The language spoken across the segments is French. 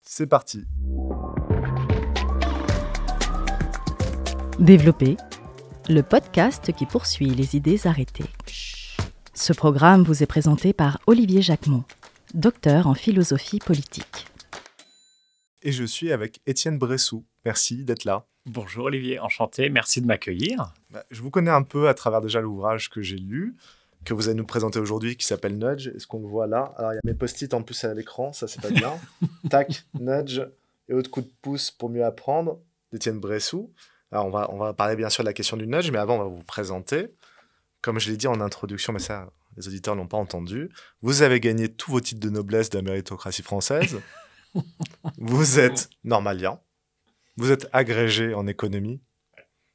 C'est parti. Développer, le podcast qui poursuit les idées arrêtées. Ce programme vous est présenté par Olivier Jacquemont, docteur en philosophie politique. Et je suis avec Étienne Bressou. Merci d'être là. Bonjour Olivier, enchanté, merci de m'accueillir. Je vous connais un peu à travers déjà l'ouvrage que j'ai lu, que vous allez nous présenter aujourd'hui, qui s'appelle Nudge. Est-ce qu'on le voit là? Alors, il y a mes post-it en plus à l'écran, ça c'est pas bien. Tac, Nudge et autres coups de pouce pour mieux apprendre, d'Étienne Bressou. Alors, on va parler bien sûr de la question du nudge, mais avant, on va vous présenter. Comme je l'ai dit en introduction, mais ça, les auditeurs ne l'ont pas entendu, vous avez gagné tous vos titres de noblesse de la méritocratie française. Vous êtes normalien. Vous êtes agrégé en économie.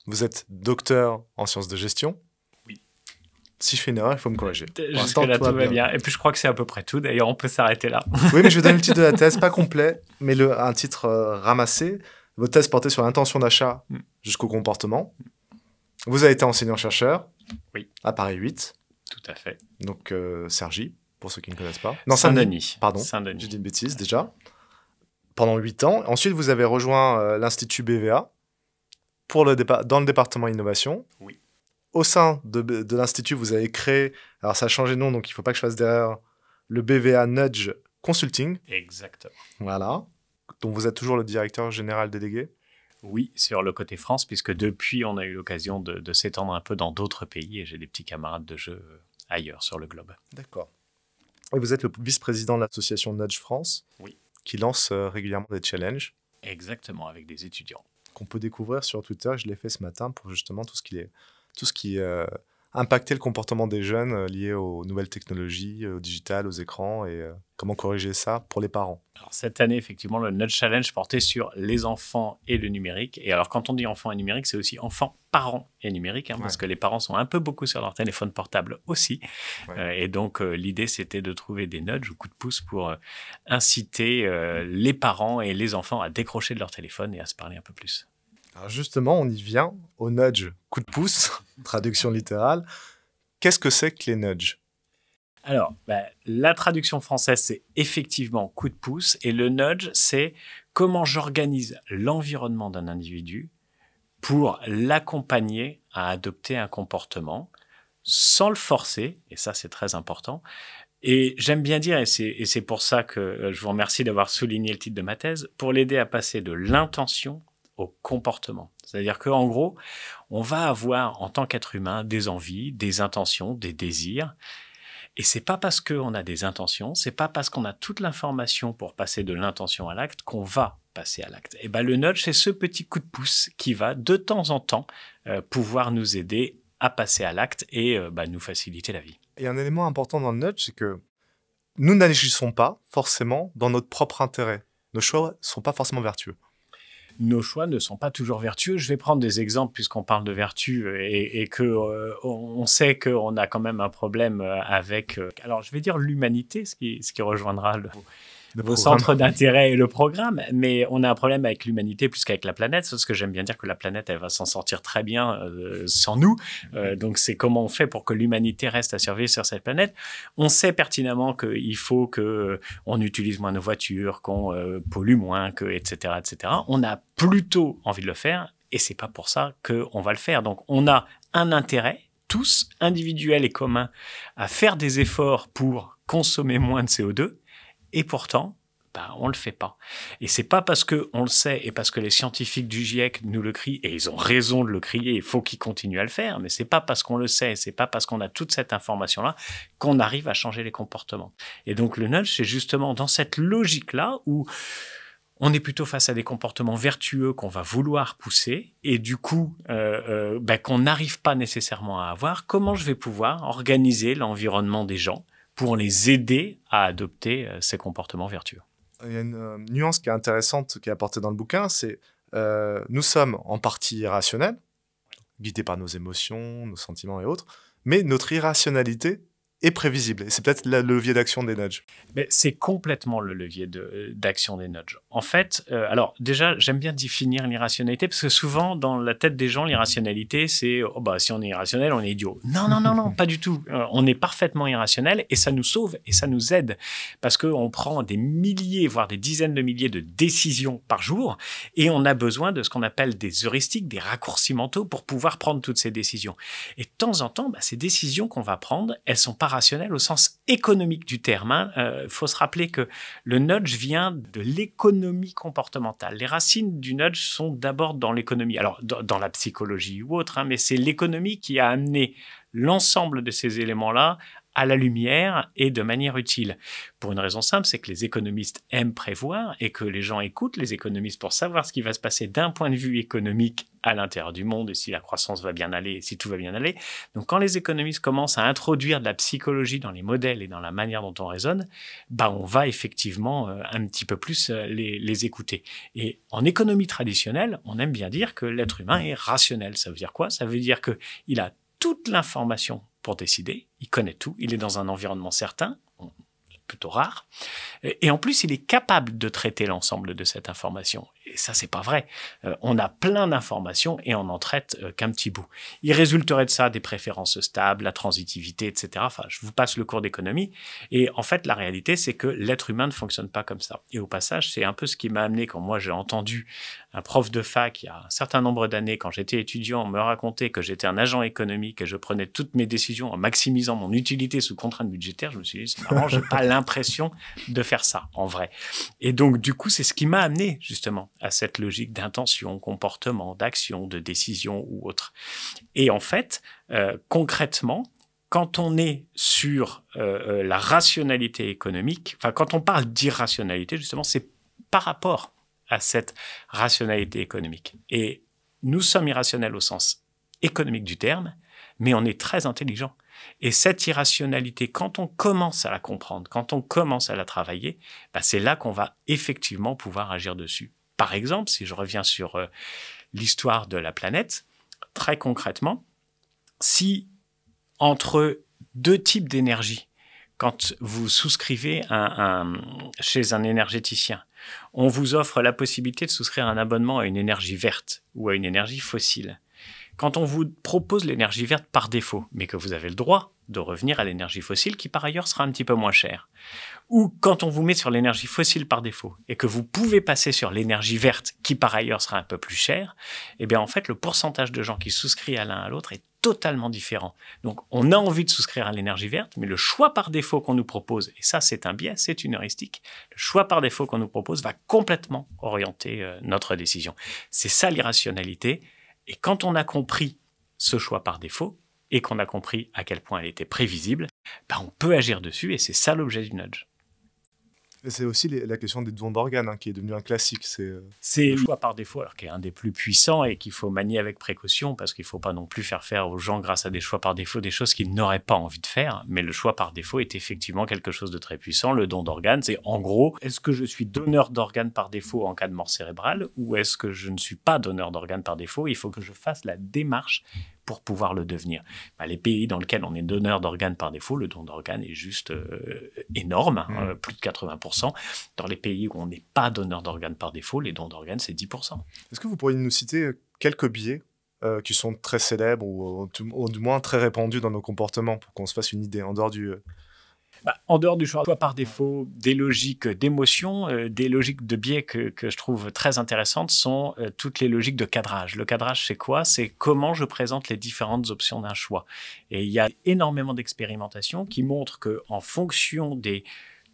Vous êtes docteur en sciences de gestion. Oui. Si je fais une erreur, il faut me corriger. Jusque-là, tout va bien. Et puis, je crois que c'est à peu près tout. D'ailleurs, on peut s'arrêter là. Oui, mais je vais donner le titre de la thèse, pas complet, mais un titre ramassé. Votre thèse portait sur l'intention d'achat jusqu'au comportement. Vous avez été enseignant-chercheur à Paris 8. Tout à fait. Donc, Cergy, pour ceux qui ne connaissent pas. Non, Saint-Denis. Pardon, Saint-Denis. J'ai dit une bêtise déjà. Pendant 8 ans. Ensuite, vous avez rejoint l'Institut BVA dans le département innovation. Oui. Au sein de l'Institut, vous avez créé, alors ça a changé de nom, donc il ne faut pas que je fasse d'erreur, le BVA Nudge Consulting. Exactement. Voilà. Donc vous êtes toujours le directeur général délégué? Oui, sur le côté France, puisque depuis, on a eu l'occasion de s'étendre un peu dans d'autres pays et j'ai des petits camarades de jeu ailleurs sur le globe. D'accord. Et vous êtes le vice-président de l'association Nudge France, qui lance régulièrement des challenges. Exactement, avec des étudiants. Qu'on peut découvrir sur Twitter. Je l'ai fait ce matin pour justement tout ce qui impactait le comportement des jeunes liés aux nouvelles technologies, au digital, aux écrans, et comment corriger ça pour les parents. Alors, cette année, effectivement, le Nudge Challenge portait sur les enfants et le numérique. Et alors, quand on dit enfants et numérique, c'est aussi enfants, parents et numérique, parce que les parents sont un peu beaucoup sur leur téléphone portable aussi. Et donc, l'idée, c'était de trouver des nudges ou coups de pouce pour inciter les parents et les enfants à décrocher de leur téléphone et à se parler un peu plus. Alors justement, on y vient au nudge, coup de pouce, traduction littérale. Qu'est-ce que c'est que les nudges? Alors, la traduction française, c'est effectivement coup de pouce. Et le nudge, c'est comment j'organise l'environnement d'un individu pour l'accompagner à adopter un comportement sans le forcer. Et ça, c'est très important. Et j'aime bien dire, et c'est pour ça que je vous remercie d'avoir souligné le titre de ma thèse, pour l'aider à passer de l'intention au comportement. C'est-à-dire qu'en gros, on va avoir en tant qu'être humain des envies, des intentions, des désirs. Et c'est pas parce qu'on a des intentions, c'est pas parce qu'on a toute l'information pour passer de l'intention à l'acte qu'on va passer à l'acte. Et le nudge, c'est ce petit coup de pouce qui va de temps en temps pouvoir nous aider à passer à l'acte et nous faciliter la vie. Et un élément important dans le nudge, c'est que nous n'agissons pas forcément dans notre propre intérêt. Nos choix ne sont pas forcément vertueux. Nos choix ne sont pas toujours vertueux. Je vais prendre des exemples puisqu'on parle de vertu et que on sait qu'on a quand même un problème avec, alors je vais dire l'humanité, ce qui rejoindra vos centres d'intérêt et le programme, mais on a un problème avec l'humanité plus qu'avec la planète, parce que j'aime bien dire que la planète, elle va s'en sortir très bien sans nous. Donc, c'est comment on fait pour que l'humanité reste à survivre sur cette planète. On sait pertinemment qu'il faut qu'on utilise moins nos voitures, qu'on pollue moins, etc., etc. On a plutôt envie de le faire, et c'est pas pour ça qu'on va le faire. Donc, on a un intérêt, tous, individuels et communs, à faire des efforts pour consommer moins de CO2, et pourtant, on le fait pas. Et c'est pas parce qu'on le sait et parce que les scientifiques du GIEC nous le crient, et ils ont raison de le crier, il faut qu'ils continuent à le faire, mais c'est pas parce qu'on le sait, c'est pas parce qu'on a toute cette information-là qu'on arrive à changer les comportements. Et donc le nudge, c'est justement dans cette logique-là où on est plutôt face à des comportements vertueux qu'on va vouloir pousser et du coup qu'on n'arrive pas nécessairement à avoir. Comment je vais pouvoir organiser l'environnement des gens pour les aider à adopter ces comportements vertueux? Il y a une nuance qui est intéressante qui est apportée dans le bouquin, c'est nous sommes en partie irrationnels, guidés par nos émotions, nos sentiments et autres, mais notre irrationalité et prévisible. Et c'est peut-être le levier d'action des nudges. Mais c'est complètement le levier d'action des nudges. En fait, alors déjà, j'aime bien définir l'irrationalité parce que souvent, dans la tête des gens, l'irrationalité, c'est oh bah, si on est irrationnel, on est idiot. Non, non, non, non, pas du tout. On est parfaitement irrationnel et ça nous sauve et ça nous aide parce qu'on prend des milliers, voire des dizaines de milliers de décisions par jour et on a besoin de ce qu'on appelle des heuristiques, des raccourcis mentaux pour pouvoir prendre toutes ces décisions. Et de temps en temps, bah, ces décisions qu'on va prendre, elles sont pas rationnelles au sens économique du terme. Faut se rappeler que le nudge vient de l'économie comportementale. Les racines du nudge sont d'abord dans l'économie, alors dans la psychologie ou autre, mais c'est l'économie qui a amené l'ensemble de ces éléments-là à la lumière et de manière utile. Pour une raison simple, c'est que les économistes aiment prévoir et que les gens écoutent les économistes pour savoir ce qui va se passer d'un point de vue économique à l'intérieur du monde et si la croissance va bien aller, si tout va bien aller. Donc quand les économistes commencent à introduire de la psychologie dans les modèles et dans la manière dont on raisonne, bah on va effectivement un petit peu plus les écouter. Et en économie traditionnelle, on aime bien dire que l'être humain est rationnel. Ça veut dire quoi? Ça veut dire qu'il a toute l'information pour décider, il connaît tout, il est dans un environnement certain, plutôt rare, et en plus il est capable de traiter l'ensemble de cette information. Et ça, c'est pas vrai. On a plein d'informations et on n'en traite qu'un petit bout. Il résulterait de ça des préférences stables, la transitivité, etc. Enfin, je vous passe le cours d'économie. Et en fait, la réalité, c'est que l'être humain ne fonctionne pas comme ça. Et au passage, c'est un peu ce qui m'a amené quand moi j'ai entendu un prof de fac il y a un certain nombre d'années, quand j'étais étudiant, me raconter que j'étais un agent économique et je prenais toutes mes décisions en maximisant mon utilité sous contrainte budgétaire. Je me suis dit, c'est marrant, j'ai pas l'impression de faire ça, en vrai. Et donc, du coup, c'est ce qui m'a amené, justement, à cette logique d'intention, comportement, d'action, de décision ou autre. Et en fait, concrètement, quand on est sur la rationalité économique, enfin, quand on parle d'irrationalité, justement, c'est par rapport à cette rationalité économique. Et nous sommes irrationnels au sens économique du terme, mais on est très intelligent. Et cette irrationalité, quand on commence à la comprendre, quand on commence à la travailler, bah c'est là qu'on va effectivement pouvoir agir dessus. Par exemple, si je reviens sur l'histoire de la planète, très concrètement, si entre deux types d'énergie, quand vous souscrivez chez un énergéticien, on vous offre la possibilité de souscrire un abonnement à une énergie verte ou à une énergie fossile. Quand on vous propose l'énergie verte par défaut, mais que vous avez le droit de revenir à l'énergie fossile qui par ailleurs sera un petit peu moins chère, ou quand on vous met sur l'énergie fossile par défaut et que vous pouvez passer sur l'énergie verte qui par ailleurs sera un peu plus chère, eh bien en fait le pourcentage de gens qui souscrivent à l'un à l'autre est totalement différent. Donc on a envie de souscrire à l'énergie verte, mais le choix par défaut qu'on nous propose, et ça c'est un biais, c'est une heuristique, le choix par défaut qu'on nous propose va complètement orienter notre décision. C'est ça l'irrationalité. Et quand on a compris ce choix par défaut et qu'on a compris à quel point elle était prévisible, ben on peut agir dessus et c'est ça l'objet du nudge. Et c'est aussi la question des dons d'organes qui est devenue un classique. C'est le choix par défaut, alors qui est un des plus puissants et qu'il faut manier avec précaution parce qu'il ne faut pas non plus faire aux gens grâce à des choix par défaut des choses qu'ils n'auraient pas envie de faire. Mais le choix par défaut est effectivement quelque chose de très puissant. Le don d'organes, c'est en gros, est-ce que je suis donneur d'organes par défaut en cas de mort cérébrale ou est-ce que je ne suis pas donneur d'organes par défaut? Il faut que je fasse la démarche pour pouvoir le devenir. Les pays dans lesquels on est donneur d'organes par défaut, le don d'organes est juste énorme, plus de 80%. Dans les pays où on n'est pas donneur d'organes par défaut, les dons d'organes, c'est 10%. Est-ce que vous pourriez nous citer quelques biais qui sont très célèbres ou du moins très répandus dans nos comportements pour qu'on se fasse une idée en dehors du... En dehors du choix par défaut, des logiques d'émotion, des logiques de biais que je trouve très intéressantes sont toutes les logiques de cadrage. Le cadrage, c'est quoi? C'est comment je présente les différentes options d'un choix. Et il y a énormément d'expérimentations qui montrent qu'en fonction des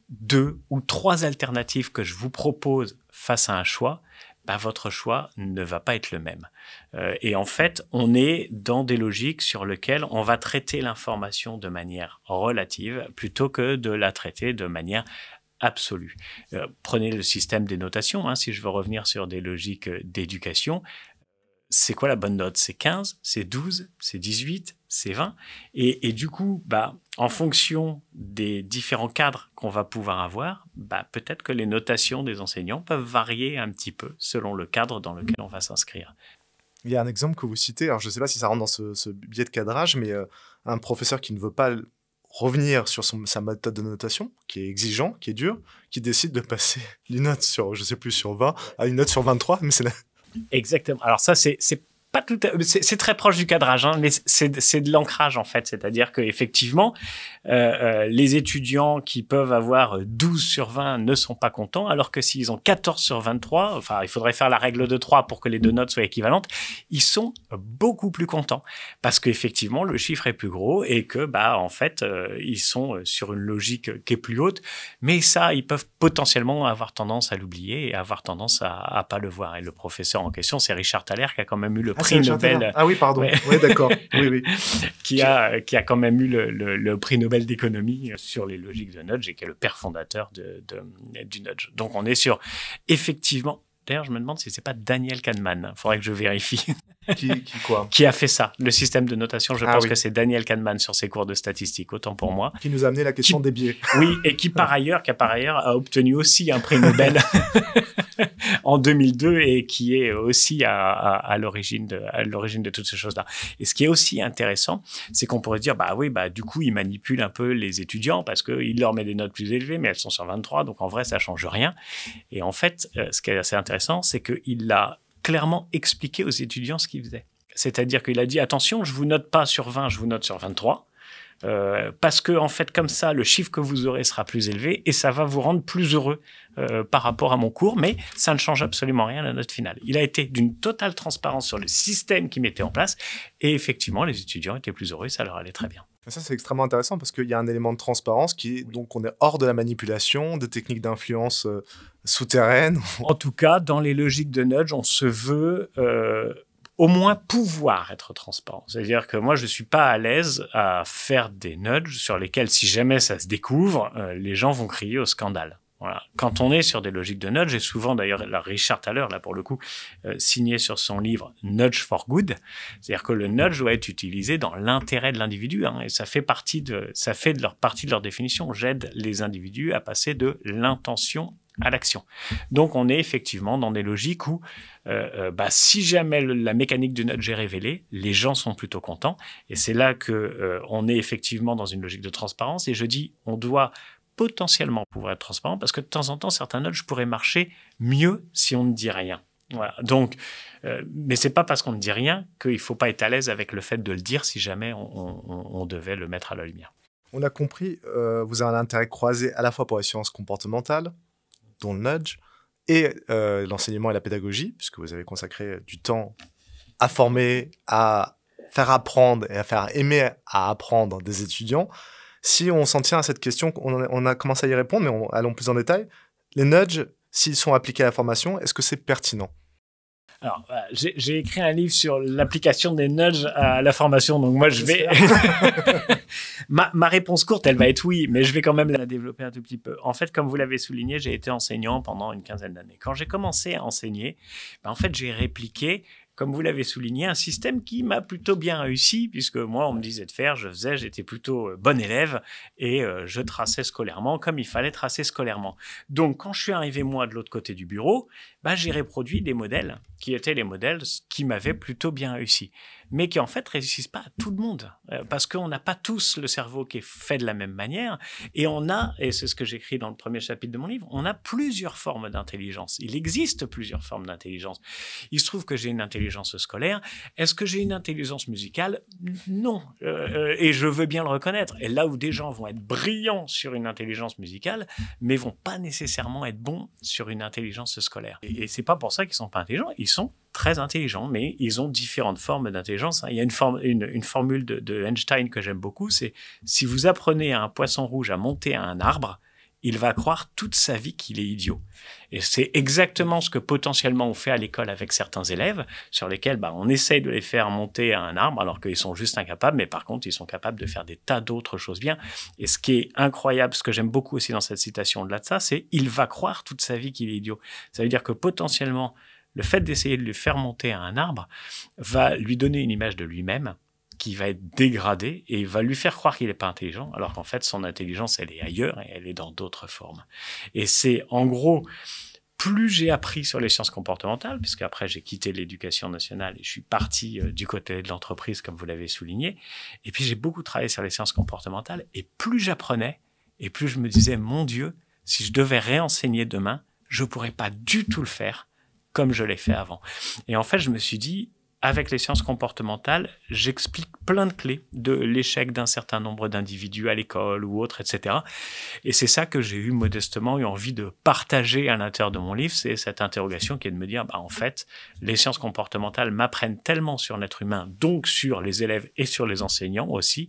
2 ou 3 alternatives que je vous propose face à un choix, votre choix ne va pas être le même. Et en fait, on est dans des logiques sur lesquelles on va traiter l'information de manière relative plutôt que de la traiter de manière absolue. Prenez le système des notations, si je veux revenir sur des logiques d'éducation. C'est quoi la bonne note? C'est 15, c'est 12, c'est 18, c'est 20. Et du coup, en fonction des différents cadres qu'on va pouvoir avoir, peut-être que les notations des enseignants peuvent varier un petit peu selon le cadre dans lequel on va s'inscrire. Il y a un exemple que vous citez, alors je ne sais pas si ça rentre dans ce biais de cadrage, mais un professeur qui ne veut pas revenir sur sa méthode de notation, qui est exigeant, qui est dur, qui décide de passer d'une note sur, je sais plus, sur 20 à une note sur 23, mais c'est Exactement. Alors ça, c'est pas tout c'est très proche du cadrage, hein, mais c'est de l'ancrage en fait, c'est-à-dire que effectivement les étudiants qui peuvent avoir 12 sur 20 ne sont pas contents, alors que s'ils ont 14 sur 23, enfin il faudrait faire la règle de 3 pour que les deux notes soient équivalentes, ils sont beaucoup plus contents parce qu'effectivement le chiffre est plus gros et que en fait ils sont sur une logique qui est plus haute, mais ça ils peuvent potentiellement avoir tendance à l'oublier et avoir tendance à pas le voir. Et le professeur en question, c'est Richard Thaler, qui a quand même eu le prix Nobel. Ah oui, pardon. Ouais. Oui, d'accord. Oui. qui a quand même eu le prix Nobel d'économie sur les logiques de nudge et qui est le père fondateur du nudge. Donc on est sur effectivement. D'ailleurs, je me demande si c'est pas Daniel Kahneman. Il faudrait que je vérifie. Quoi Qui a fait ça, le système de notation. Je pense oui. que c'est Daniel Kahneman sur ses cours de statistique, autant pour moi. Qui nous a amené la question des biais. Oui, et qui par ailleurs a obtenu aussi un prix Nobel en 2002 et qui est aussi à l'origine de toutes ces choses-là. Et ce qui est aussi intéressant, c'est qu'on pourrait se dire, du coup, il manipule un peu les étudiants parce qu'il leur met des notes plus élevées, mais elles sont sur 23, donc en vrai, ça change rien. Et en fait, ce qui est assez intéressant, c'est qu'il a clairement expliqué aux étudiants ce qu'il faisait. C'est-à-dire qu'il a dit, attention, je vous note pas sur 20, je vous note sur 23, parce que en fait, comme ça, le chiffre que vous aurez sera plus élevé et ça va vous rendre plus heureux par rapport à mon cours, mais ça ne change absolument rien à la note finale. Il a été d'une totale transparence sur le système qu'il mettait en place et effectivement, les étudiants étaient plus heureux et ça leur allait très bien. Ça, c'est extrêmement intéressant parce qu'il y a un élément de transparence qui est, donc on est hors de la manipulation, de techniques d'influence souterraines. En tout cas, dans les logiques de nudge, on se veut au moins pouvoir être transparent. C'est-à-dire que moi, je ne suis pas à l'aise à faire des nudges sur lesquels, si jamais ça se découvre, les gens vont crier au scandale. Voilà. Quand on est sur des logiques de nudge, et souvent d'ailleurs Richard Thaler, là pour le coup, signé sur son livre Nudge for Good, c'est-à-dire que le nudge doit être utilisé dans l'intérêt de l'individu, et ça fait partie de leur définition. J'aide les individus à passer de l'intention à l'action. Donc on est effectivement dans des logiques où si jamais la mécanique du nudge est révélée, les gens sont plutôt contents, et c'est là que on est effectivement dans une logique de transparence. Et je dis, on doit potentiellement pouvoir être transparent parce que de temps en temps, certains nudges pourraient marcher mieux si on ne dit rien. Voilà. Donc, mais c'est pas parce qu'on ne dit rien qu'il faut pas être à l'aise avec le fait de le dire si jamais on devait le mettre à la lumière. On a compris, vous avez un intérêt croisé à la fois pour les sciences comportementales, dont le nudge, et l'enseignement et la pédagogie, puisque vous avez consacré du temps à former, à faire apprendre et à faire aimer à apprendre des étudiants. Si on s'en tient à cette question, on a commencé à y répondre, mais allons plus en détail. Les nudges, s'ils sont appliqués à la formation, est-ce que c'est pertinent ? Alors, j'ai écrit un livre sur l'application des nudges à la formation, donc moi je vais... ma réponse courte, elle va être oui, mais je vais quand même la développer un tout petit peu. En fait, comme vous l'avez souligné, j'ai été enseignant pendant une quinzaine d'années. Quand j'ai commencé à enseigner, en fait, j'ai répliqué, comme vous l'avez souligné, un système qui m'a plutôt bien réussi, puisque moi, on me disait de faire, je faisais, j'étais plutôt bon élève, et je traçais scolairement comme il fallait tracer scolairement. Donc, quand je suis arrivé, moi, de l'autre côté du bureau, j'ai reproduit des modèles qui étaient les modèles qui m'avaient plutôt bien réussi, mais qui en fait réussissent pas à tout le monde, parce qu'on n'a pas tous le cerveau qui est fait de la même manière, et on a, et c'est ce que j'écris dans le premier chapitre de mon livre, on a plusieurs formes d'intelligence. Il existe plusieurs formes d'intelligence. Il se trouve que j'ai une intelligence scolaire. Est-ce que j'ai une intelligence musicale ? Non, et je veux bien le reconnaître. Et là où des gens vont être brillants sur une intelligence musicale, mais vont pas nécessairement être bons sur une intelligence scolaire. Et c'est pas pour ça qu'ils sont pas intelligents. Ils sont très intelligents, mais ils ont différentes formes d'intelligence. Il y a une formule de Einstein que j'aime beaucoup, c'est si vous apprenez à un poisson rouge à monter à un arbre, il va croire toute sa vie qu'il est idiot. Et c'est exactement ce que potentiellement on fait à l'école avec certains élèves, sur lesquels on essaye de les faire monter à un arbre, alors qu'ils sont juste incapables, mais par contre, ils sont capables de faire des tas d'autres choses bien. Et ce qui est incroyable, ce que j'aime beaucoup aussi dans cette citation au-delà de ça, c'est « il va croire toute sa vie qu'il est idiot ». Ça veut dire que potentiellement, le fait d'essayer de le faire monter à un arbre va lui donner une image de lui-même qui va être dégradée et va lui faire croire qu'il n'est pas intelligent, alors qu'en fait, son intelligence, elle est ailleurs et elle est dans d'autres formes. Et c'est, en gros, plus j'ai appris sur les sciences comportementales, puisque après j'ai quitté l'éducation nationale et je suis parti du côté de l'entreprise, comme vous l'avez souligné. Et puis j'ai beaucoup travaillé sur les sciences comportementales. Et plus j'apprenais, et plus je me disais, mon Dieu, si je devais réenseigner demain, je pourrais pas du tout le faire comme je l'ai fait avant. Et en fait, je me suis dit, avec les sciences comportementales, j'explique plein de clés de l'échec d'un certain nombre d'individus à l'école ou autre, etc. Et c'est ça que j'ai modestement eu envie de partager à l'intérieur de mon livre, c'est cette interrogation qui est de me dire, en fait, les sciences comportementales m'apprennent tellement sur l'être humain, donc sur les élèves et sur les enseignants aussi,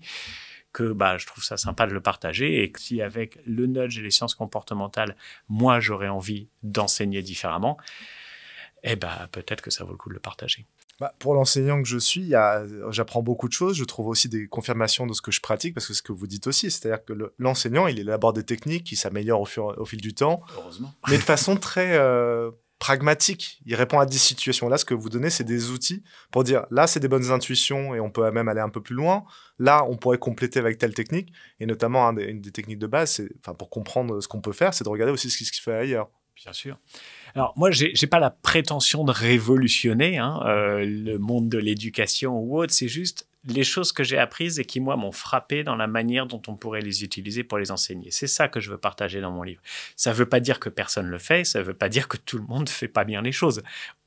que je trouve ça sympa de le partager, et que si avec le nudge et les sciences comportementales, moi j'aurais envie d'enseigner différemment, peut-être que ça vaut le coup de le partager. Pour l'enseignant que je suis, j'apprends beaucoup de choses. Je trouve aussi des confirmations de ce que je pratique, parce que c'est ce que vous dites aussi, c'est-à-dire que l'enseignant, il élabore des techniques qui s'améliorent au fil du temps, heureusement, mais de façon très pragmatique. Il répond à des situations. Là, ce que vous donnez, c'est des outils pour dire, là, c'est des bonnes intuitions et on peut même aller un peu plus loin. Là, on pourrait compléter avec telle technique. Et notamment, une des techniques de base, pour comprendre ce qu'on peut faire, c'est de regarder aussi ce qui se fait ailleurs. Bien sûr. Alors, moi, j'ai pas la prétention de révolutionner le monde de l'éducation ou autre. C'est juste les choses que j'ai apprises et qui, moi, m'ont frappé dans la manière dont on pourrait les utiliser pour les enseigner. C'est ça que je veux partager dans mon livre. Ça veut pas dire que personne le fait. Ça veut pas dire que tout le monde fait pas bien les choses.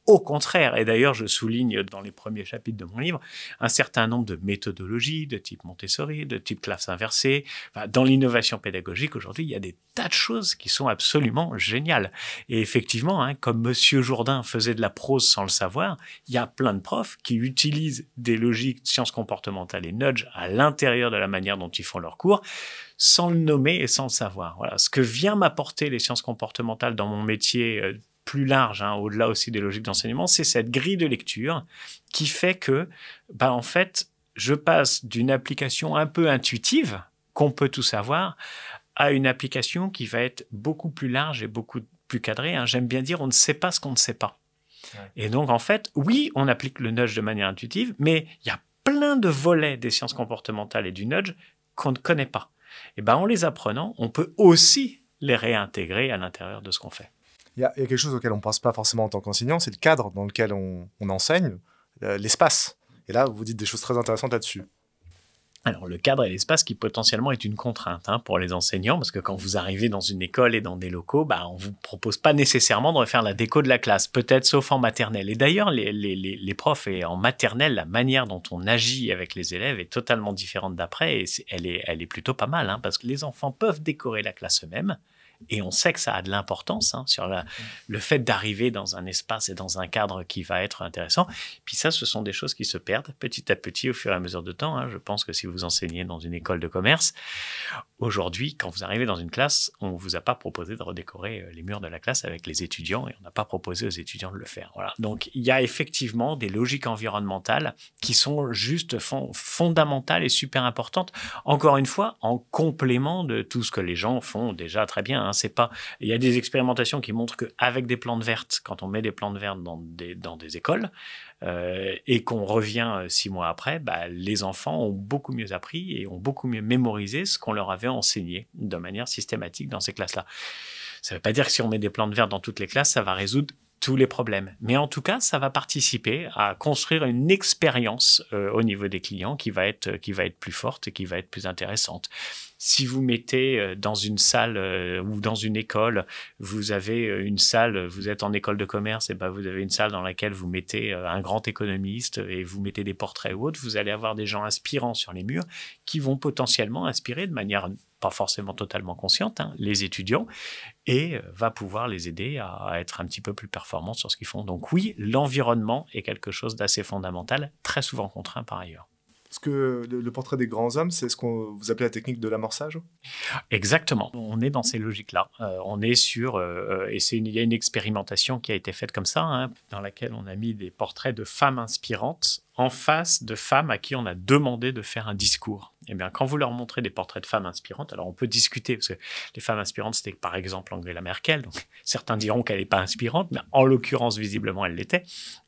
Au contraire, et d'ailleurs, je souligne dans les premiers chapitres de mon livre un certain nombre de méthodologies de type Montessori, de type classe inversée. Dans l'innovation pédagogique, aujourd'hui, il y a des tas de choses qui sont absolument géniales. Et effectivement, comme Monsieur Jourdain faisait de la prose sans le savoir, il y a plein de profs qui utilisent des logiques de sciences comportementales et nudge à l'intérieur de la manière dont ils font leurs cours, sans le nommer et sans le savoir. Voilà. Ce que vient m'apporter les sciences comportementales dans mon métier plus large, au-delà aussi des logiques d'enseignement, c'est cette grille de lecture qui fait que, en fait, je passe d'une application un peu intuitive, qu'on peut tout savoir, à une application qui va être beaucoup plus large et beaucoup plus cadrée. J'aime bien dire, on ne sait pas ce qu'on ne sait pas. Ouais. Et donc, en fait, oui, on applique le nudge de manière intuitive, mais il y a plein de volets des sciences comportementales et du nudge qu'on ne connaît pas. Et en les apprenant, on peut aussi les réintégrer à l'intérieur de ce qu'on fait. Il y a quelque chose auquel on ne pense pas forcément en tant qu'enseignant, c'est le cadre dans lequel on enseigne, l'espace. Et là, vous dites des choses très intéressantes là-dessus. Alors, le cadre et l'espace qui potentiellement est une contrainte pour les enseignants, parce que quand vous arrivez dans une école et dans des locaux, on ne vous propose pas nécessairement de refaire la déco de la classe, peut-être sauf en maternelle. Et d'ailleurs, les profs, et en maternelle, la manière dont on agit avec les élèves est totalement différente d'après, et elle est plutôt pas mal, parce que les enfants peuvent décorer la classe eux-mêmes. Et on sait que ça a de l'importance sur le fait d'arriver dans un espace et dans un cadre qui va être intéressant. Puis ça, ce sont des choses qui se perdent petit à petit au fur et à mesure de temps. Je pense que si vous enseignez dans une école de commerce, aujourd'hui, quand vous arrivez dans une classe, on ne vous a pas proposé de redécorer les murs de la classe avec les étudiants et on n'a pas proposé aux étudiants de le faire. Voilà. Donc, il y a effectivement des logiques environnementales qui sont juste fondamentales et super importantes. Encore une fois, en complément de tout ce que les gens font déjà très bien. Il y a des expérimentations qui montrent qu'avec des plantes vertes, quand on met des plantes vertes dans des écoles et qu'on revient 6 mois après, les enfants ont beaucoup mieux appris et ont beaucoup mieux mémorisé ce qu'on leur avait enseigné de manière systématique dans ces classes-là. Ça ne veut pas dire que si on met des plantes vertes dans toutes les classes, ça va résoudre tous les problèmes. Mais en tout cas, ça va participer à construire une expérience au niveau des clients qui va être plus forte et qui va être plus intéressante. Si vous mettez dans une salle ou dans une école, vous avez une salle, vous êtes en école de commerce, et vous avez une salle dans laquelle vous mettez un grand économiste et vous mettez des portraits ou autres, vous allez avoir des gens inspirants sur les murs qui vont potentiellement inspirer de manière pas forcément totalement consciente les étudiants et va pouvoir les aider à être un petit peu plus performants sur ce qu'ils font. Donc oui, l'environnement est quelque chose d'assez fondamental, très souvent contraint par ailleurs. Parce que le portrait des grands hommes, c'est ce qu'on vous appelez la technique de l'amorçage ? Exactement. On est dans ces logiques-là. On est sur... et il y a une expérimentation qui a été faite comme ça, dans laquelle on a mis des portraits de femmes inspirantes en face de femmes à qui on a demandé de faire un discours. Eh bien, quand vous leur montrez des portraits de femmes inspirantes, alors on peut discuter, parce que les femmes inspirantes, c'était par exemple Angela Merkel. Donc, certains diront qu'elle n'est pas inspirante, mais en l'occurrence, visiblement, elle l'était.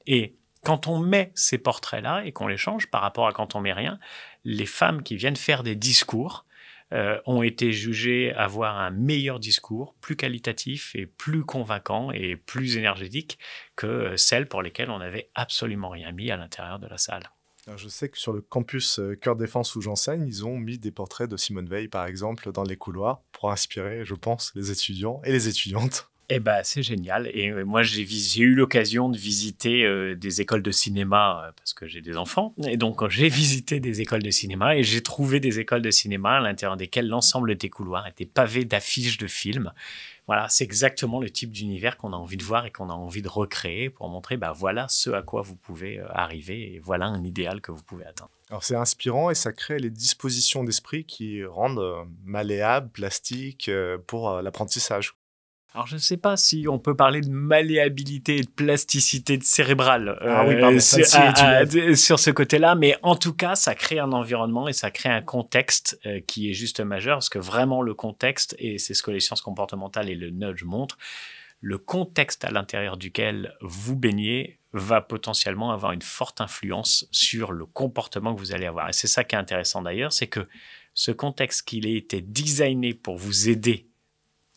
Et quand on met ces portraits-là et qu'on les change par rapport à quand on met rien, les femmes qui viennent faire des discours ont été jugées avoir un meilleur discours, plus qualitatif et plus convaincant et plus énergétique que celles pour lesquelles on n'avait absolument rien mis à l'intérieur de la salle. Alors, je sais que sur le campus Cœur Défense où j'enseigne, ils ont mis des portraits de Simone Veil, par exemple, dans les couloirs pour inspirer, je pense, les étudiants et les étudiantes. Eh ben, c'est génial. Et moi, j'ai eu l'occasion de visiter des écoles de cinéma parce que j'ai des enfants. Et donc, j'ai visité des écoles de cinéma et j'ai trouvé des écoles de cinéma à l'intérieur desquelles l'ensemble des couloirs étaient pavés d'affiches de films. Voilà, c'est exactement le type d'univers qu'on a envie de voir et qu'on a envie de recréer pour montrer, voilà ce à quoi vous pouvez arriver et voilà un idéal que vous pouvez atteindre. Alors, c'est inspirant et ça crée les dispositions d'esprit qui rendent malléables, plastiques pour l'apprentissage. Alors, je ne sais pas si on peut parler de malléabilité et de plasticité cérébrale sur ce côté-là, mais en tout cas, ça crée un environnement et ça crée un contexte qui est juste majeur, parce que vraiment le contexte, et c'est ce que les sciences comportementales et le nudge montrent, le contexte à l'intérieur duquel vous baignez va potentiellement avoir une forte influence sur le comportement que vous allez avoir. Et c'est ça qui est intéressant d'ailleurs, c'est que ce contexte, qu'il ait été designé pour vous aider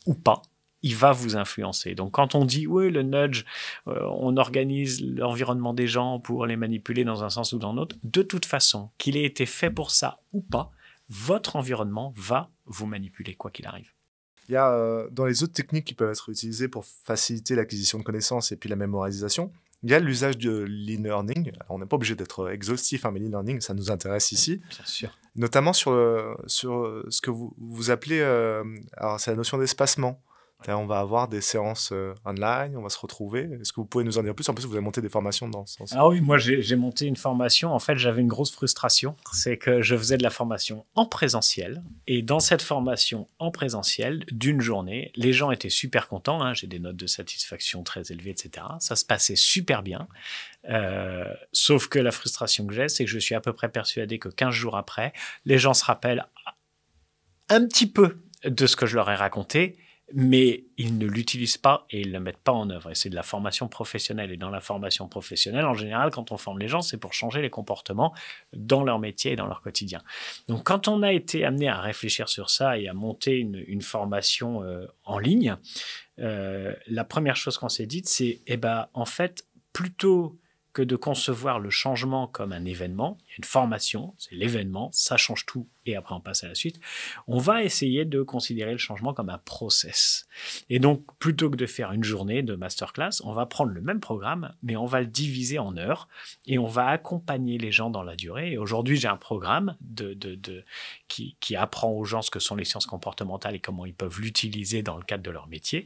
ou pas, il va vous influencer. Donc, quand on dit, oui, le nudge, on organise l'environnement des gens pour les manipuler dans un sens ou dans l'autre, de toute façon, qu'il ait été fait pour ça ou pas, votre environnement va vous manipuler, quoi qu'il arrive. Il y a, dans les autres techniques qui peuvent être utilisées pour faciliter l'acquisition de connaissances et puis la mémorisation, il y a l'usage de l'e-learning. Alors, on n'est pas obligé d'être exhaustif, mais l'e-learning, ça nous intéresse ici. Bien sûr. Notamment sur ce que vous appelez, alors c'est la notion d'espacement. On va avoir des séances online, on va se retrouver. Est-ce que vous pouvez nous en dire plus? En plus, vous avez monté des formations dans ce sens. Ah oui, moi j'ai monté une formation. En fait, j'avais une grosse frustration. C'est que je faisais de la formation en présentiel. Et dans cette formation en présentiel, d'une journée, les gens étaient super contents. Hein. J'ai des notes de satisfaction très élevées, etc. Ça se passait super bien. Sauf que la frustration que j'ai, c'est que je suis à peu près persuadé que 15 jours après, les gens se rappellent un petit peu de ce que je leur ai raconté, mais ils ne l'utilisent pas et ils ne le mettent pas en œuvre. Et c'est de la formation professionnelle. Et dans la formation professionnelle, en général, quand on forme les gens, c'est pour changer les comportements dans leur métier et dans leur quotidien. Donc, quand on a été amené à réfléchir sur ça et à monter une formation en ligne, la première chose qu'on s'est dite, c'est, en fait, plutôt que de concevoir le changement comme un événement, il y a une formation, c'est l'événement, ça change tout, et après on passe à la suite, on va essayer de considérer le changement comme un process. Et donc, plutôt que de faire une journée de masterclass, on va prendre le même programme, mais on va le diviser en heures, et on va accompagner les gens dans la durée. Et aujourd'hui, j'ai un programme qui apprend aux gens ce que sont les sciences comportementales et comment ils peuvent l'utiliser dans le cadre de leur métier.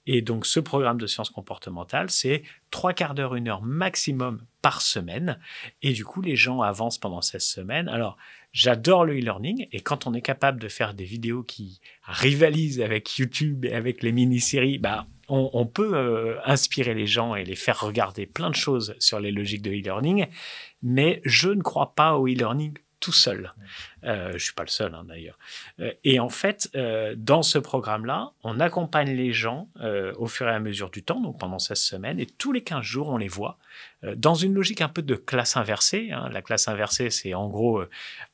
Et donc, ce programme de sciences comportementales, c'est 3/4 d'heure, 1 heure maximum par semaine. Et du coup, les gens avancent pendant 16 semaines. Alors, j'adore le e-learning. Et quand on est capable de faire des vidéos qui rivalisent avec YouTube et avec les mini-séries, on peut inspirer les gens et les faire regarder plein de choses sur les logiques de e-learning. Mais je ne crois pas au e-learning tout seul. Je ne suis pas le seul, d'ailleurs. Et en fait, dans ce programme-là, on accompagne les gens au fur et à mesure du temps, donc pendant 16 semaines, et tous les 15 jours, on les voit dans une logique un peu de classe inversée. La classe inversée, c'est en gros,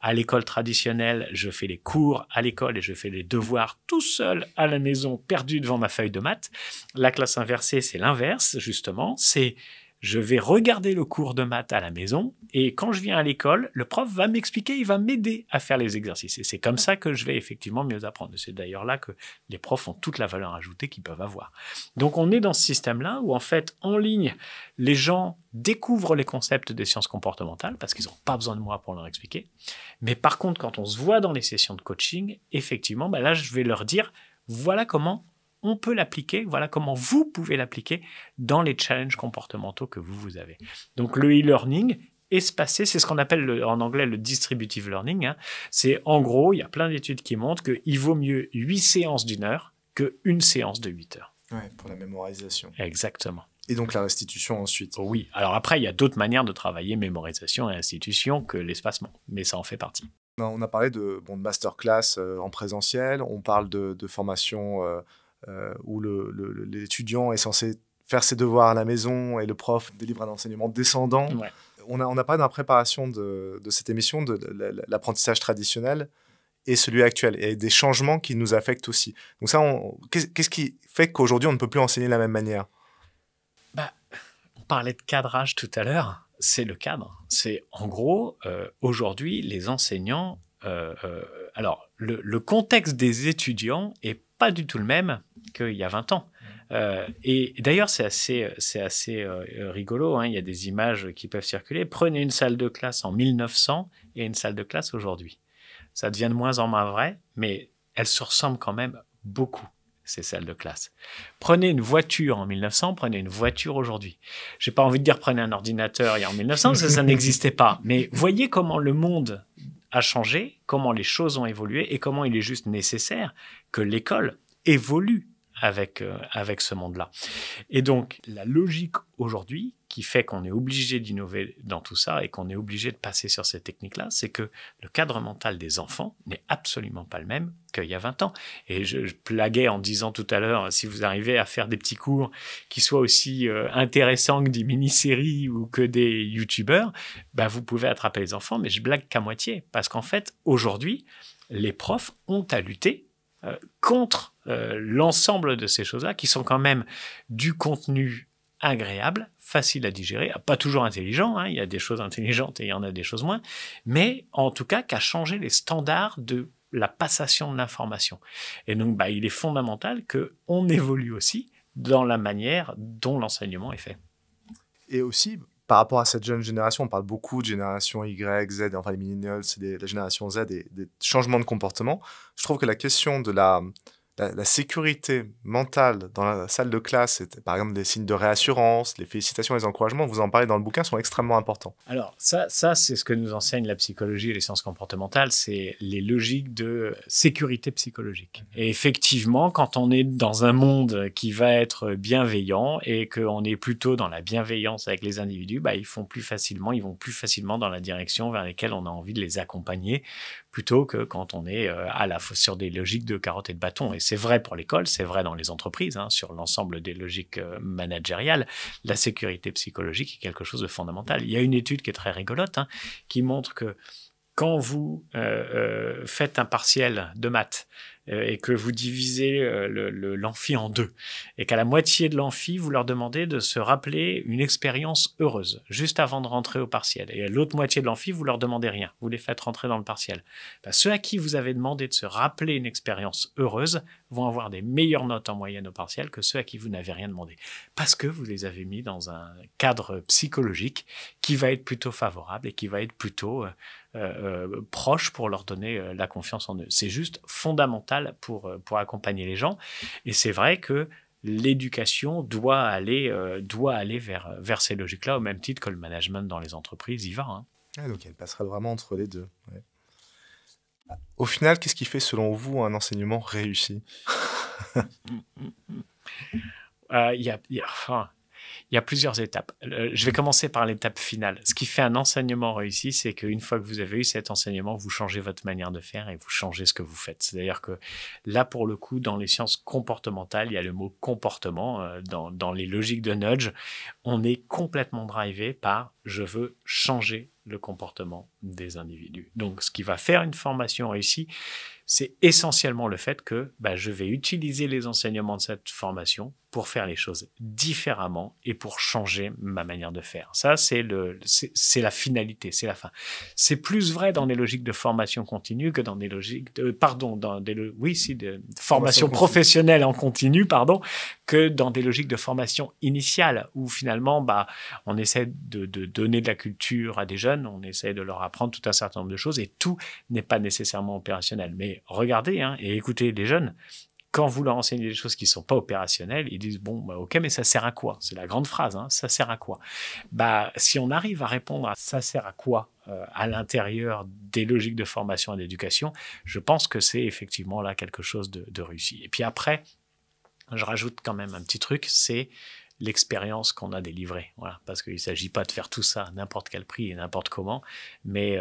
à l'école traditionnelle, je fais les cours à l'école et je fais les devoirs tout seul à la maison, perdu devant ma feuille de maths. La classe inversée, c'est l'inverse, justement. C'est je vais regarder le cours de maths à la maison et quand je viens à l'école, le prof va m'expliquer, il va m'aider à faire les exercices. Et c'est comme ça que je vais effectivement mieux apprendre. C'est d'ailleurs là que les profs ont toute la valeur ajoutée qu'ils peuvent avoir. Donc on est dans ce système-là où en fait, en ligne, les gens découvrent les concepts des sciences comportementales parce qu'ils n'ont pas besoin de moi pour leur expliquer. Mais par contre, quand on se voit dans les sessions de coaching, effectivement, là, je vais leur dire, voilà comment on peut l'appliquer, voilà comment vous pouvez l'appliquer dans les challenges comportementaux que vous avez. Donc le e-learning espacé, c'est ce qu'on appelle en anglais le distributive learning. C'est en gros, il y a plein d'études qui montrent qu'il vaut mieux 8 séances d'1 heure qu'une séance de 8 heures. Ouais, pour la mémorisation. Exactement. Et donc la restitution ensuite. Oui, alors après, il y a d'autres manières de travailler mémorisation et institution que l'espacement, mais ça en fait partie. On a parlé de masterclass en présentiel, on parle de formation où l'étudiant est censé faire ses devoirs à la maison et le prof délivre un enseignement descendant. Ouais. On a parlé dans la préparation de cette émission de l'apprentissage traditionnel et celui actuel, et des changements qui nous affectent aussi. Donc ça, qu'est-ce qui fait qu'aujourd'hui, on ne peut plus enseigner de la même manière? On parlait de cadrage tout à l'heure, c'est le cadre. C'est en gros, aujourd'hui, les enseignants... alors, le contexte des étudiants est pas du tout le même qu'il y a 20 ans. Et d'ailleurs, c'est assez rigolo, hein. Il y a des images qui peuvent circuler. Prenez une salle de classe en 1900 et une salle de classe aujourd'hui. Ça devient de moins en moins vrai, mais elles se ressemblent quand même beaucoup, ces salles de classe. Prenez une voiture en 1900, prenez une voiture aujourd'hui. J'ai pas envie de dire prenez un ordinateur en 1900, parce que ça n'existait pas. Mais voyez comment le monde a changé, comment les choses ont évolué et comment il est juste nécessaire que l'école évolue avec ce monde-là. Et donc, la logique aujourd'hui qui fait qu'on est obligé d'innover dans tout ça et qu'on est obligé de passer sur ces techniques-là, c'est que le cadre mental des enfants n'est absolument pas le même qu'il y a 20 ans. Et je blaguais en disant tout à l'heure, si vous arrivez à faire des petits cours qui soient aussi intéressants que des mini-séries ou que des youtubeurs, bah vous pouvez attraper les enfants, mais je blague qu'à moitié. Parce qu'en fait, aujourd'hui, les profs ont à lutter contre l'ensemble de ces choses-là, qui sont quand même du contenu agréable, facile à digérer, pas toujours intelligent, hein, il y a des choses intelligentes et il y en a des choses moins, mais en tout cas qui a changé les standards de la passation de l'information. Et donc, il est fondamental qu'on évolue aussi dans la manière dont l'enseignement est fait. Et aussi, par rapport à cette jeune génération, on parle beaucoup de génération Y, Z, enfin les millennials, c'est la génération Z, des changements de comportement. Je trouve que la question de la sécurité mentale dans la salle de classe, par exemple des signes de réassurance, les félicitations, les encouragements, vous en parlez dans le bouquin, sont extrêmement importants. Alors ça c'est ce que nous enseigne la psychologie et les sciences comportementales, c'est les logiques de sécurité psychologique. Et effectivement, quand on est dans un monde qui va être bienveillant et qu'on est plutôt dans la bienveillance avec les individus, ils vont plus facilement dans la direction vers laquelle on a envie de les accompagner, plutôt que quand on est sur des logiques de carotte et de bâton. Et c'est vrai pour l'école, c'est vrai dans les entreprises, hein, sur l'ensemble des logiques managériales. La sécurité psychologique est quelque chose de fondamental. Il y a une étude qui est très rigolote, hein, qui montre que quand vous faites un partiel de maths et que vous divisez l'amphi en deux, et qu'à la moitié de l'amphi, vous leur demandez de se rappeler une expérience heureuse, juste avant de rentrer au partiel. Et à l'autre moitié de l'amphi, vous leur demandez rien, vous les faites rentrer dans le partiel. Ceux à qui vous avez demandé de se rappeler une expérience heureuse vont avoir des meilleures notes en moyenne au partiel que ceux à qui vous n'avez rien demandé. Parce que vous les avez mis dans un cadre psychologique qui va être plutôt favorable et qui va être plutôt proche pour leur donner la confiance en eux. C'est juste fondamental pour accompagner les gens. Et c'est vrai que l'éducation doit aller vers ces logiques-là, au même titre que le management dans les entreprises y va. Hein. Ah, donc elle passera vraiment entre les deux. Ouais. Au final, qu'est-ce qui fait selon vous un enseignement réussi? Il y a plusieurs étapes. Je vais commencer par l'étape finale. Ce qui fait un enseignement réussi, c'est qu'une fois que vous avez eu cet enseignement, vous changez votre manière de faire et vous changez ce que vous faites. C'est-à-dire que là, pour le coup, dans les sciences comportementales, il y a le mot comportement. Dans les logiques de nudge, on est complètement drivé par « je veux changer le comportement des individus ». Donc, ce qui va faire une formation réussie, c'est essentiellement le fait que je vais utiliser les enseignements de cette formation pour faire les choses différemment et pour changer ma manière de faire. Ça, c'est la finalité, c'est la fin. C'est plus vrai dans des logiques de formation continue que dans des logiques de formation professionnelle en continu, que dans des logiques de formation initiale où finalement, on essaie de donner de la culture à des jeunes, on essaie de leur apprendre tout un certain nombre de choses et tout n'est pas nécessairement opérationnel. Mais regardez et écoutez les jeunes. Quand vous leur enseignez des choses qui ne sont pas opérationnelles, ils disent « bon, ok, mais ça sert à quoi ?» C'est la grande phrase, hein, ça sert à quoi? Si on arrive à répondre à « ça sert à quoi ?» à l'intérieur des logiques de formation et d'éducation, je pense que c'est effectivement là quelque chose de réussi. Et puis après, je rajoute quand même un petit truc, c'est l'expérience qu'on a délivrée. Voilà, parce qu'il ne s'agit pas de faire tout ça à n'importe quel prix et n'importe comment, mais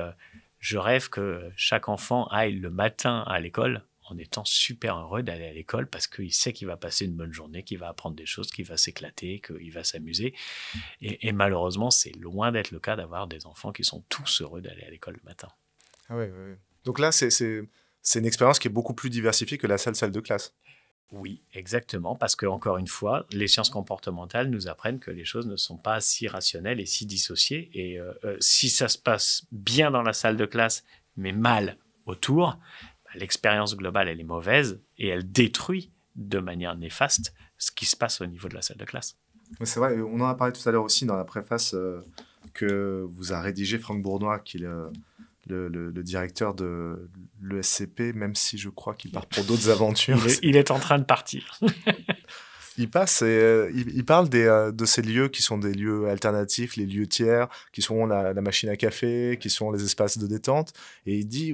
je rêve que chaque enfant aille le matin à l'école en étant super heureux d'aller à l'école parce qu'il sait qu'il va passer une bonne journée, qu'il va apprendre des choses, qu'il va s'éclater, qu'il va s'amuser. Et malheureusement, c'est loin d'être le cas d'avoir des enfants qui sont tous heureux d'aller à l'école le matin. Ah ouais. Donc là, c'est c'est une expérience qui est beaucoup plus diversifiée que la salle de classe. Oui, exactement, parce que encore une fois, les sciences comportementales nous apprennent que les choses ne sont pas si rationnelles et si dissociées. Et si ça se passe bien dans la salle de classe, mais mal autour, l'expérience globale, elle est mauvaise et elle détruit de manière néfaste ce qui se passe au niveau de la salle de classe. C'est vrai, on en a parlé tout à l'heure aussi dans la préface que vous a rédigé Franck Bournois, qui est le directeur de l'ESCP, même si je crois qu'il part pour d'autres aventures. Il est en train de partir. Il parle de ces lieux qui sont des lieux alternatifs, les lieux tiers, qui sont la machine à café, qui sont les espaces de détente. Et il dit,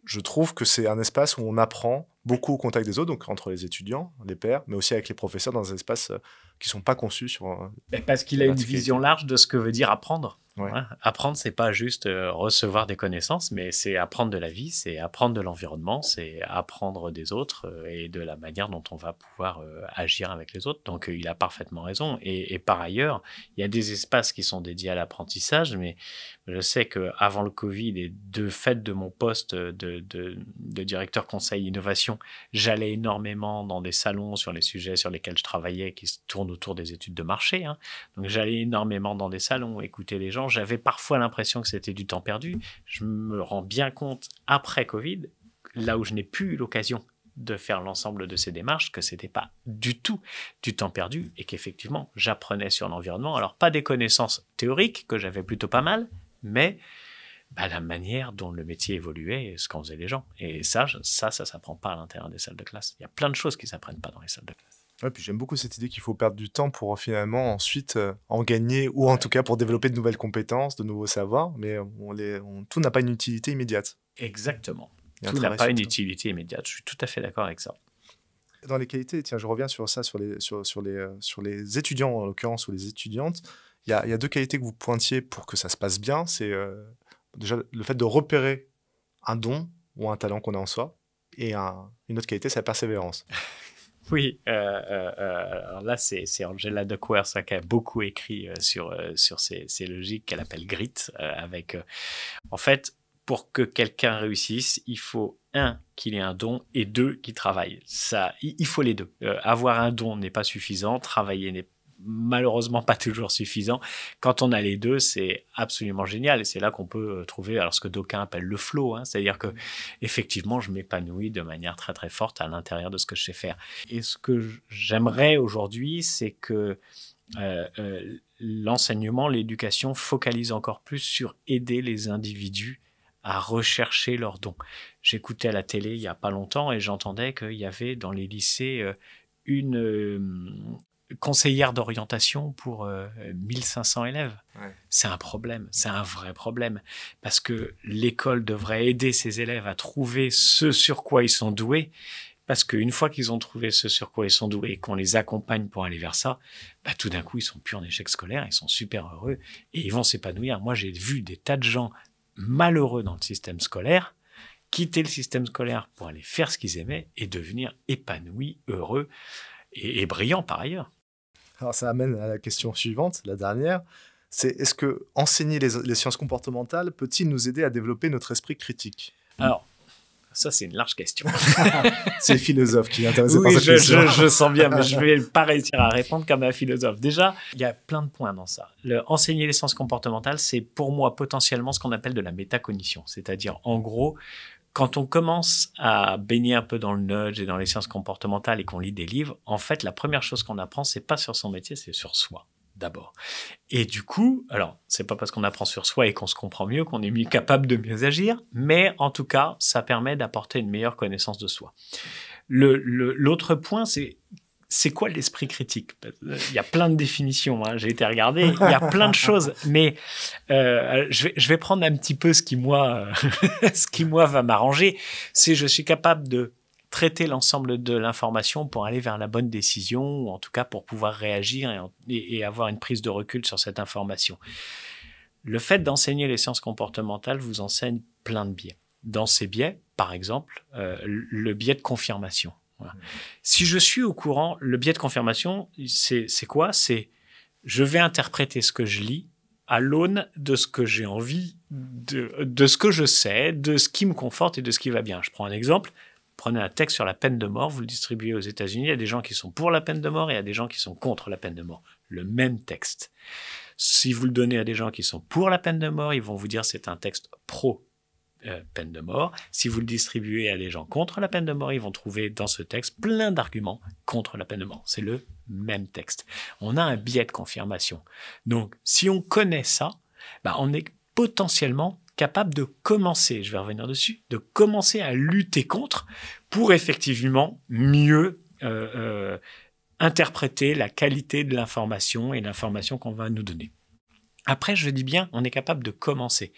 je trouve que c'est un espace où on apprend beaucoup au contact des autres, donc entre les étudiants, les pairs, mais aussi avec les professeurs dans des espaces qui ne sont pas conçus sur... Parce qu'il a une vision large de ce que veut dire apprendre. Ouais. Ouais. Apprendre, c'est pas juste recevoir des connaissances, mais c'est apprendre de la vie, c'est apprendre de l'environnement, c'est apprendre des autres et de la manière dont on va pouvoir agir avec les autres. Donc, il a parfaitement raison. Et par ailleurs, il y a des espaces qui sont dédiés à l'apprentissage, mais je sais qu'avant le Covid et de fait de mon poste de directeur conseil innovation, j'allais énormément dans des salons sur les sujets sur lesquels je travaillais qui se tournent autour des études de marché. Hein. Donc, j'allais énormément dans des salons, écouter les gens. J'avais parfois l'impression que c'était du temps perdu. Je me rends bien compte, après Covid, là où je n'ai plus eu l'occasion de faire l'ensemble de ces démarches, que ce n'était pas du tout du temps perdu et qu'effectivement, j'apprenais sur l'environnement. Alors, pas des connaissances théoriques, que j'avais plutôt pas mal, mais la manière dont le métier évoluait et ce qu'en faisaient les gens. Et ça s'apprend pas à l'intérieur des salles de classe. Il y a plein de choses qui ne s'apprennent pas dans les salles de classe. Ouais, puis j'aime beaucoup cette idée qu'il faut perdre du temps pour finalement ensuite en gagner, ou en tout cas pour développer de nouvelles compétences, de nouveaux savoirs, mais tout n'a pas une utilité immédiate. Exactement. Tout n'a pas une utilité immédiate. Je suis tout à fait d'accord avec ça. Dans les qualités, tiens, je reviens sur ça, sur les étudiants en l'occurrence, ou les étudiantes. Il y a deux qualités que vous pointiez pour que ça se passe bien. C'est déjà le fait de repérer un don ou un talent qu'on a en soi, et une autre qualité, c'est la persévérance. Oui, alors là, c'est Angela Duckworth qui a beaucoup écrit sur ces logiques qu'elle appelle grit. En fait, pour que quelqu'un réussisse, il faut, qu'il ait un don, et deux, qu'il travaille. Il faut les deux. Avoir un don n'est pas suffisant, travailler n'est malheureusement pas toujours suffisant. Quand on a les deux, c'est absolument génial et c'est là qu'on peut trouver ce que d'aucuns appellent le flow, hein, c'est-à-dire que effectivement je m'épanouis de manière très très forte à l'intérieur de ce que je sais faire. Et ce que j'aimerais aujourd'hui, c'est que l'enseignement, l'éducation focalise encore plus sur aider les individus à rechercher leurs dons. J'écoutais à la télé il n'y a pas longtemps et j'entendais qu'il y avait dans les lycées une conseillère d'orientation pour 1500 élèves. Ouais. C'est un problème, c'est un vrai problème. Parce que l'école devrait aider ses élèves à trouver ce sur quoi ils sont doués. Parce qu'une fois qu'ils ont trouvé ce sur quoi ils sont doués et qu'on les accompagne pour aller vers ça, tout d'un coup, ils sont plus en échec scolaire, ils sont super heureux et ils vont s'épanouir. Moi, j'ai vu des tas de gens malheureux dans le système scolaire quitter le système scolaire pour aller faire ce qu'ils aimaient et devenir épanouis, heureux et brillants par ailleurs. Alors ça amène à la question suivante, la dernière. C'est est-ce que enseigner les sciences comportementales peut-il nous aider à développer notre esprit critique ? Alors, ça c'est une large question. C'est le philosophe qui est intéressé par cette question. Je sens bien, mais je ne vais pas réussir à répondre comme un philosophe. Déjà, il y a plein de points dans ça. Enseigner les sciences comportementales, c'est pour moi potentiellement ce qu'on appelle de la métacognition. C'est-à-dire, en gros, quand on commence à baigner un peu dans le nudge et dans les sciences comportementales et qu'on lit des livres, en fait, la première chose qu'on apprend, c'est pas sur son métier, c'est sur soi, d'abord. Et du coup, alors, c'est pas parce qu'on apprend sur soi et qu'on se comprend mieux qu'on est mieux capable de mieux agir, mais en tout cas, ça permet d'apporter une meilleure connaissance de soi. L'autre point, c'est quoi l'esprit critique ? Il y a plein de définitions, hein, j'ai été regarder, il y a plein de choses, mais je vais prendre un petit peu ce qui, moi, va m'arranger. C'est je suis capable de traiter l'ensemble de l'information pour aller vers la bonne décision, ou en tout cas pour pouvoir réagir et avoir une prise de recul sur cette information. Le fait d'enseigner les sciences comportementales vous enseigne plein de biais. Dans ces biais, par exemple, le biais de confirmation. Voilà. Si je suis au courant, le biais de confirmation, c'est quoi ? C'est je vais interpréter ce que je lis à l'aune de ce que j'ai envie, de ce que je sais, de ce qui me conforte et de ce qui va bien. Je prends un exemple. Prenez un texte sur la peine de mort, vous le distribuez aux États-Unis, il y a des gens qui sont pour la peine de mort et il y a des gens qui sont contre la peine de mort. Le même texte. Si vous le donnez à des gens qui sont pour la peine de mort, ils vont vous dire c'est un texte pro peine de mort. Si vous le distribuez à des gens contre la peine de mort, ils vont trouver dans ce texte plein d'arguments contre la peine de mort. C'est le même texte. On a un biais de confirmation. Donc, si on connaît ça, on est potentiellement capable de commencer, je vais revenir dessus, de commencer à lutter contre pour effectivement mieux interpréter la qualité de l'information et l'information qu'on va nous donner. Après, je dis bien, on est capable de commencer.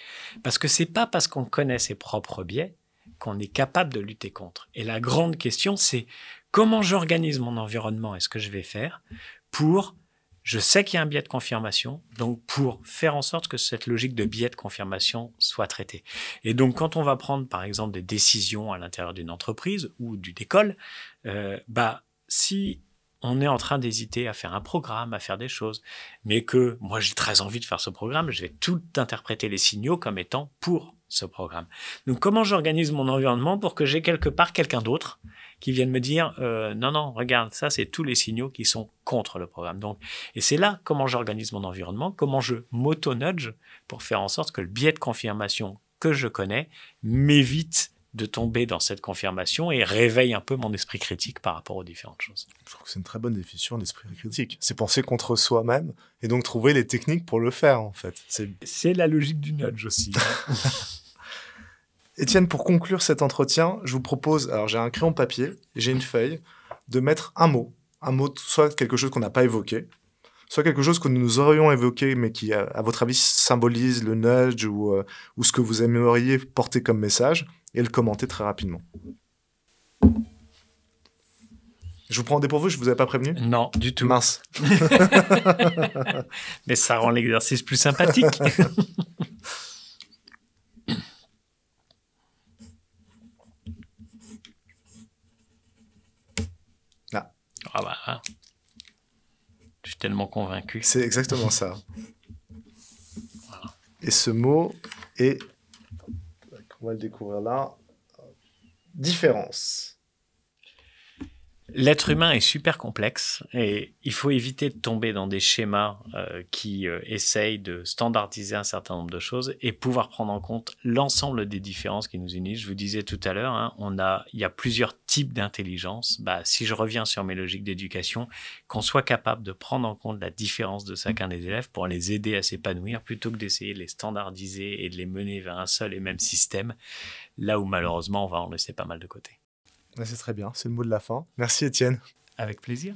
Parce que c'est pas parce qu'on connaît ses propres biais qu'on est capable de lutter contre. Et la grande question, c'est comment j'organise mon environnement et ce que je vais faire pour... Je sais qu'il y a un biais de confirmation, donc pour faire en sorte que cette logique de biais de confirmation soit traitée. Et donc, quand on va prendre, par exemple, des décisions à l'intérieur d'une entreprise ou d'une école, si on est en train d'hésiter à faire un programme, à faire des choses, mais que moi, j'ai très envie de faire ce programme, je vais tout interpréter les signaux comme étant pour ce programme. Donc, comment j'organise mon environnement pour que j'ai quelque part quelqu'un d'autre qui vienne me dire non, regarde, ça, c'est tous les signaux qui sont contre le programme. Donc, et c'est là comment j'organise mon environnement, comment je m'auto-nudge pour faire en sorte que le biais de confirmation que je connais m'évite de tomber dans cette confirmation et réveille un peu mon esprit critique par rapport aux différentes choses. Je trouve que c'est une très bonne définition d'esprit critique. C'est penser contre soi-même et donc trouver les techniques pour le faire, en fait. C'est la logique du nudge aussi. Étienne, pour conclure cet entretien, je vous propose, alors j'ai un crayon papier, j'ai une feuille, de mettre un mot, soit quelque chose qu'on n'a pas évoqué, soit quelque chose que nous aurions évoqué, mais qui, à votre avis, symbolise le nudge ou ce que vous aimeriez porter comme message, et le commenter très rapidement. Je vous prends au dépourvu, je ne vous avais pas prévenu ? Non, du tout. Mince. Mais ça rend l'exercice plus sympathique. Je suis tellement convaincu. C'est exactement ça. Voilà. Et ce mot est, on va le découvrir là, différence. L'être humain est super complexe et il faut éviter de tomber dans des schémas qui essayent de standardiser un certain nombre de choses et pouvoir prendre en compte l'ensemble des différences qui nous unissent. Je vous disais tout à l'heure, il y a plusieurs types d'intelligence. Si je reviens sur mes logiques d'éducation, qu'on soit capable de prendre en compte la différence de chacun des élèves pour les aider à s'épanouir plutôt que d'essayer de les standardiser et de les mener vers un seul et même système, là où malheureusement on va en laisser pas mal de côté. C'est très bien, c'est le mot de la fin. Merci Étienne. Avec plaisir.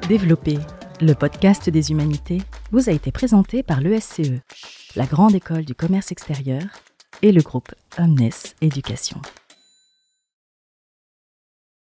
Développer, le podcast des humanités, vous a été présenté par l'ESCE, la Grande École du Commerce Extérieur et le groupe Omnes Éducation.